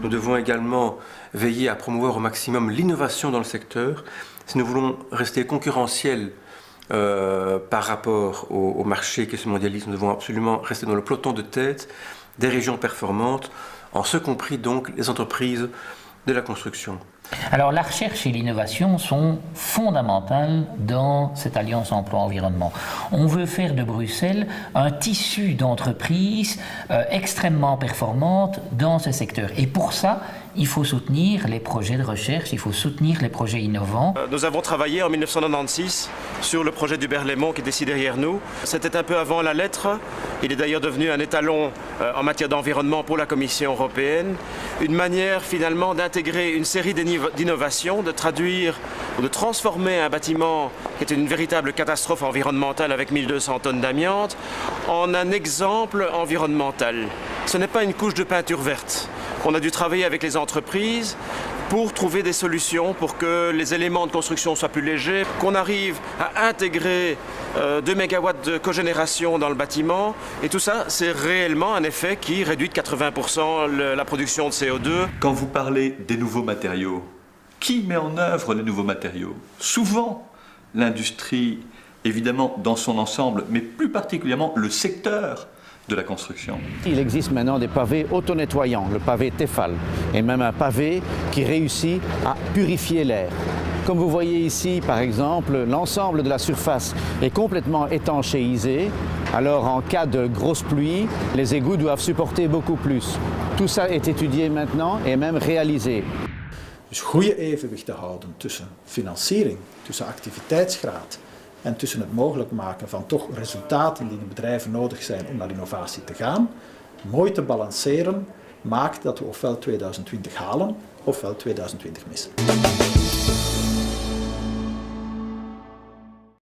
Nous devons également veiller à promouvoir au maximum l'innovation dans le secteur. Si nous voulons rester concurrentiels par rapport au marché qui se mondialise, nous devons absolument rester dans le peloton de tête des régions performantes, en ce compris donc les entreprises de la construction. Alors la recherche et l'innovation sont fondamentales dans cette alliance emploi-environnement. On veut faire de Bruxelles un tissu d'entreprises extrêmement performantes dans ce secteur. Et pour ça, il faut soutenir les projets de recherche, il faut soutenir les projets innovants. Nous avons travaillé en 1996 sur le projet du Berlaymont qui est ici derrière nous. C'était un peu avant la lettre. Il est d'ailleurs devenu un étalon en matière d'environnement pour la Commission européenne. Une manière finalement d'intégrer une série d'innovations, de traduire ou de transformer un bâtiment qui était une véritable catastrophe environnementale avec 1200 tonnes d'amiante en un exemple environnemental. Ce n'est pas une couche de peinture verte. On a dû travailler avec les entreprises pour trouver des solutions pour que les éléments de construction soient plus légers, qu'on arrive à intégrer 2 MW de cogénération dans le bâtiment. Et tout ça, c'est réellement un effet qui réduit de 80% la production de CO2. Quand vous parlez des nouveaux matériaux, qui met en œuvre les nouveaux matériaux? Souvent, l'industrie, évidemment, dans son ensemble, mais plus particulièrement le secteur de la construction. Il existe maintenant des pavés auto-nettoyants, le pavé Tefal, et même un pavé qui réussit à purifier l'air. Comme vous voyez ici, par exemple, l'ensemble de la surface est complètement étanchéisé. Alors, en cas de grosse pluie, les égouts doivent supporter beaucoup plus. Tout ça est étudié maintenant et même réalisé. Dus goede evenwicht te houden tussen financiering, tussen activiteitsgraad en tussen het mogelijk maken van toch resultaten die de bedrijven nodig zijn om naar innovatie te gaan, mooi te balanceren, maakt dat we ofwel 2020 halen ofwel 2020 missen.